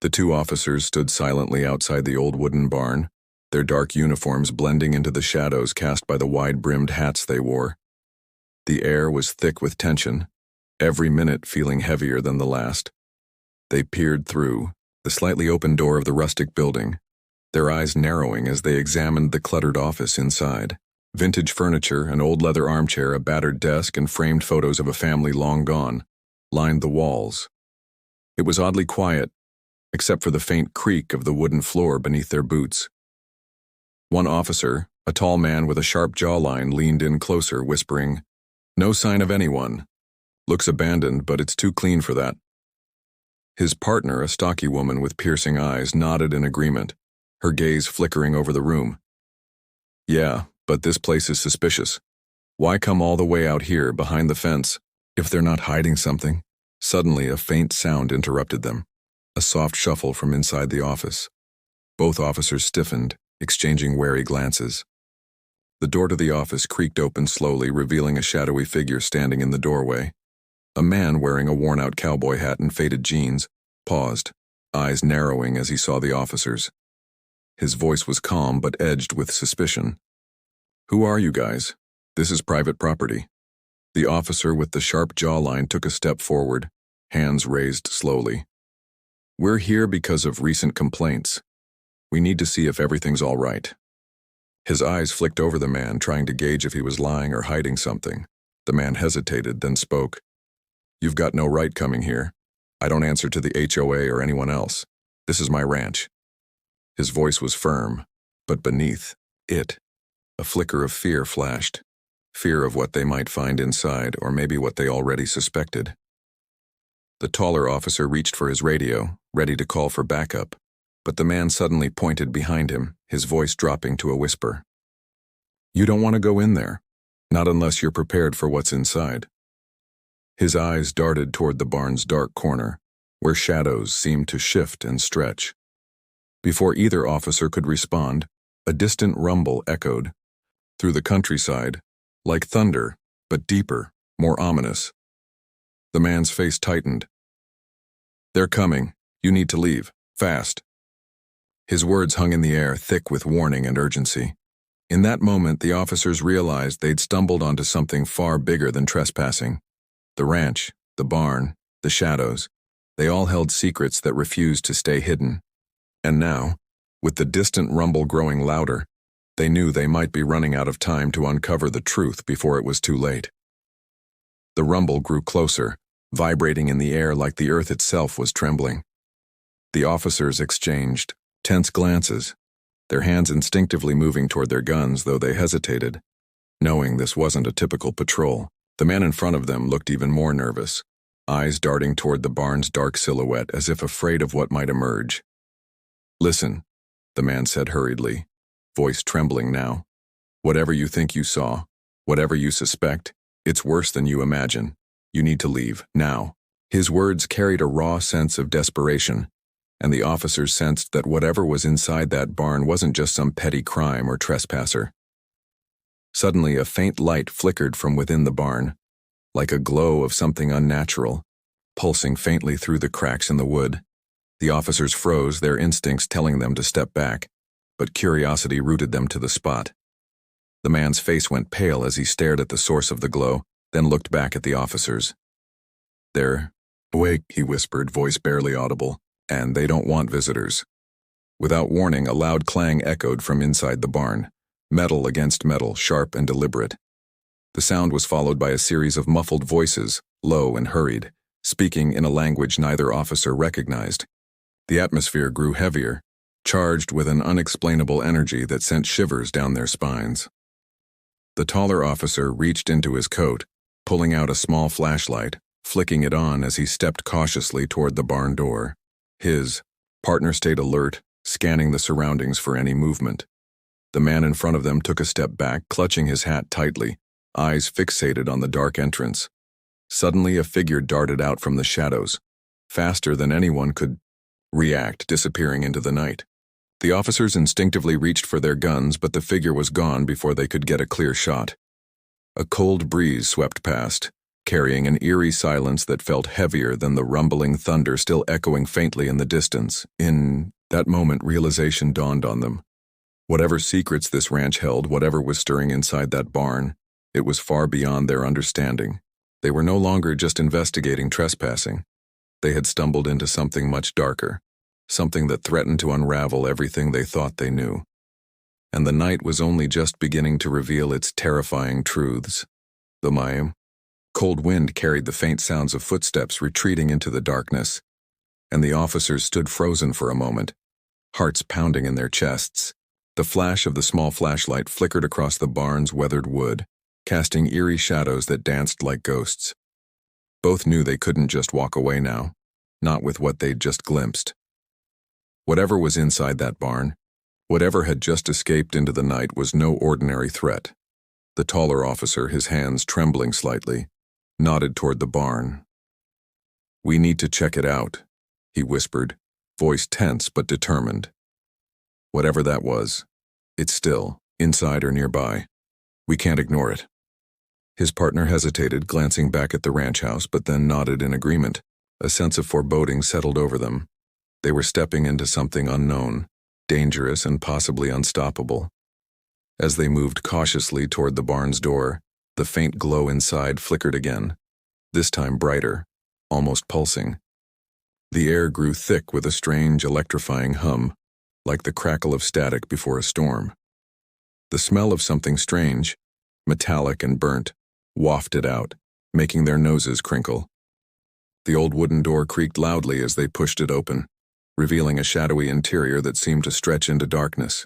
The two officers stood silently outside the old wooden barn, their dark uniforms blending into the shadows cast by the wide-brimmed hats they wore. The air was thick with tension, every minute feeling heavier than the last. They peered through the slightly open door of the rustic building, their eyes narrowing as they examined the cluttered office inside. Vintage furniture, an old leather armchair, a battered desk, and framed photos of a family long gone lined the walls. It was oddly quiet, except for the faint creak of the wooden floor beneath their boots. One officer, a tall man with a sharp jawline, leaned in closer, whispering, "No sign of anyone. Looks abandoned, but it's too clean for that." His partner, a stocky woman with piercing eyes, nodded in agreement, her gaze flickering over the room. "Yeah, but this place is suspicious. Why come all the way out here, behind the fence, if they're not hiding something?" Suddenly, a faint sound interrupted them, a soft shuffle from inside the office. Both officers stiffened, exchanging wary glances. The door to the office creaked open slowly, revealing a shadowy figure standing in the doorway. A man wearing a worn-out cowboy hat and faded jeans paused, eyes narrowing as he saw the officers. His voice was calm but edged with suspicion. "Who are you guys? This is private property." The officer with the sharp jawline took a step forward, hands raised slowly. "We're here because of recent complaints. We need to see if everything's all right." His eyes flicked over the man, trying to gauge if he was lying or hiding something. The man hesitated, then spoke. "You've got no right coming here. I don't answer to the HOA or anyone else. This is my ranch." His voice was firm, but beneath it, a flicker of fear flashed. Fear of what they might find inside, or maybe what they already suspected. The taller officer reached for his radio, ready to call for backup, but the man suddenly pointed behind him, his voice dropping to a whisper. "You don't want to go in there, not unless you're prepared for what's inside." His eyes darted toward the barn's dark corner, where shadows seemed to shift and stretch. Before either officer could respond, a distant rumble echoed through the countryside, like thunder, but deeper, more ominous. The man's face tightened. "They're coming. You need to leave. Fast." His words hung in the air, thick with warning and urgency. In that moment, the officers realized they'd stumbled onto something far bigger than trespassing. The ranch, the barn, the shadows, they all held secrets that refused to stay hidden. And now, with the distant rumble growing louder, they knew they might be running out of time to uncover the truth before it was too late. The rumble grew closer, vibrating in the air like the earth itself was trembling. The officers exchanged tense glances, their hands instinctively moving toward their guns, though they hesitated, knowing this wasn't a typical patrol. The man in front of them looked even more nervous, eyes darting toward the barn's dark silhouette as if afraid of what might emerge. "Listen," the man said hurriedly, voice trembling now. "Whatever you think you saw, whatever you suspect, it's worse than you imagine. You need to leave, now." His words carried a raw sense of desperation, and the officers sensed that whatever was inside that barn wasn't just some petty crime or trespasser. Suddenly, a faint light flickered from within the barn, like a glow of something unnatural, pulsing faintly through the cracks in the wood. The officers froze, their instincts telling them to step back, but curiosity rooted them to the spot. The man's face went pale as he stared at the source of the glow, then looked back at the officers. "They're awake," he whispered, voice barely audible, "and they don't want visitors." Without warning, a loud clang echoed from inside the barn, metal against metal, sharp and deliberate. The sound was followed by a series of muffled voices, low and hurried, speaking in a language neither officer recognized. The atmosphere grew heavier, charged with an unexplainable energy that sent shivers down their spines. The taller officer reached into his coat, pulling out a small flashlight, flicking it on as he stepped cautiously toward the barn door. His partner stayed alert, scanning the surroundings for any movement. The man in front of them took a step back, clutching his hat tightly, eyes fixated on the dark entrance. Suddenly, a figure darted out from the shadows, faster than anyone could react, disappearing into the night. The officers instinctively reached for their guns, but the figure was gone before they could get a clear shot. A cold breeze swept past, carrying an eerie silence that felt heavier than the rumbling thunder still echoing faintly in the distance. In that moment, realization dawned on them. Whatever secrets this ranch held, whatever was stirring inside that barn, it was far beyond their understanding. They were no longer just investigating trespassing. They had stumbled into something much darker, something that threatened to unravel everything they thought they knew. And the night was only just beginning to reveal its terrifying truths. The mayhem. Cold wind carried the faint sounds of footsteps retreating into the darkness, and the officers stood frozen for a moment, hearts pounding in their chests. The flash of the small flashlight flickered across the barn's weathered wood, casting eerie shadows that danced like ghosts. Both knew they couldn't just walk away now, not with what they'd just glimpsed. Whatever was inside that barn, whatever had just escaped into the night, was no ordinary threat. The taller officer, his hands trembling slightly, nodded toward the barn. "We need to check it out," he whispered, voice tense but determined. "Whatever that was, it's still, inside or nearby. We can't ignore it." His partner hesitated, glancing back at the ranch house, but then nodded in agreement. A sense of foreboding settled over them. They were stepping into something unknown, dangerous and possibly unstoppable. As they moved cautiously toward the barn's door, the faint glow inside flickered again, this time brighter, almost pulsing. The air grew thick with a strange, electrifying hum, like the crackle of static before a storm. The smell of something strange, metallic and burnt, wafted out, making their noses crinkle. The old wooden door creaked loudly as they pushed it open, revealing a shadowy interior that seemed to stretch into darkness.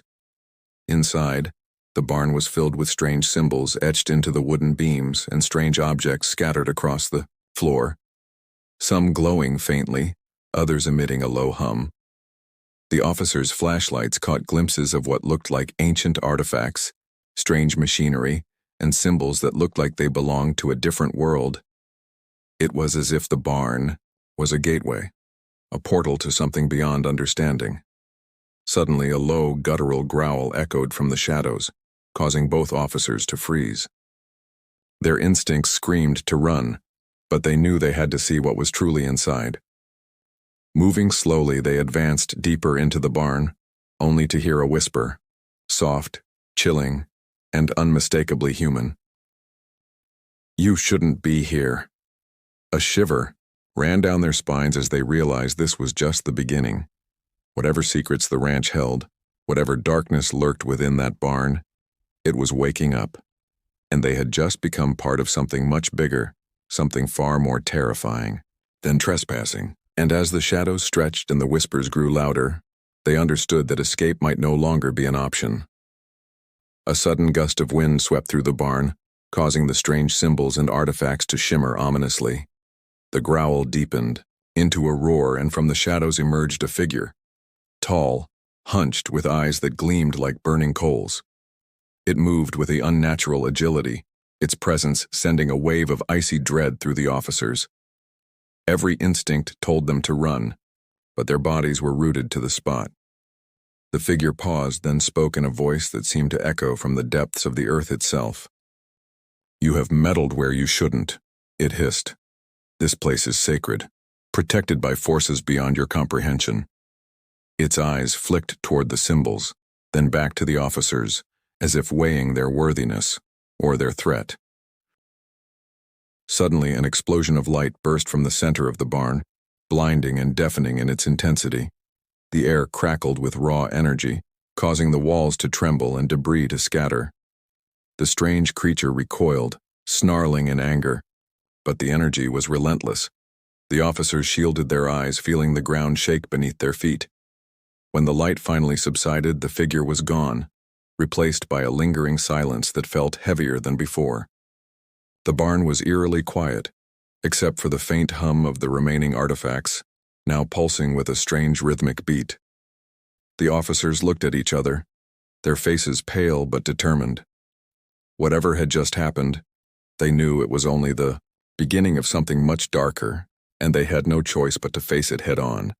Inside, the barn was filled with strange symbols etched into the wooden beams and strange objects scattered across the floor, some glowing faintly, others emitting a low hum. The officers' flashlights caught glimpses of what looked like ancient artifacts, strange machinery, and symbols that looked like they belonged to a different world. It was as if the barn was a gateway, a portal to something beyond understanding. Suddenly, a low, guttural growl echoed from the shadows, causing both officers to freeze. Their instincts screamed to run, but they knew they had to see what was truly inside. Moving slowly, they advanced deeper into the barn, only to hear a whisper, soft, chilling, and unmistakably human. "You shouldn't be here." A shiver ran down their spines as they realized this was just the beginning. Whatever secrets the ranch held, whatever darkness lurked within that barn, it was waking up, and they had just become part of something much bigger, something far more terrifying than trespassing. And as the shadows stretched and the whispers grew louder, they understood that escape might no longer be an option. A sudden gust of wind swept through the barn, causing the strange symbols and artifacts to shimmer ominously. The growl deepened into a roar, and from the shadows emerged a figure, tall, hunched, with eyes that gleamed like burning coals. It moved with the unnatural agility, its presence sending a wave of icy dread through the officers. Every instinct told them to run, but their bodies were rooted to the spot. The figure paused, then spoke in a voice that seemed to echo from the depths of the earth itself. "You have meddled where you shouldn't," it hissed. "This place is sacred, protected by forces beyond your comprehension." Its eyes flicked toward the symbols, then back to the officers, as if weighing their worthiness or their threat. Suddenly, an explosion of light burst from the center of the barn, blinding and deafening in its intensity. The air crackled with raw energy, causing the walls to tremble and debris to scatter. The strange creature recoiled, snarling in anger, but the energy was relentless. The officers shielded their eyes, feeling the ground shake beneath their feet. When the light finally subsided, the figure was gone, replaced by a lingering silence that felt heavier than before. The barn was eerily quiet, except for the faint hum of the remaining artifacts, now pulsing with a strange rhythmic beat. The officers looked at each other, their faces pale but determined. Whatever had just happened, they knew it was only the beginning of something much darker, and they had no choice but to face it head on.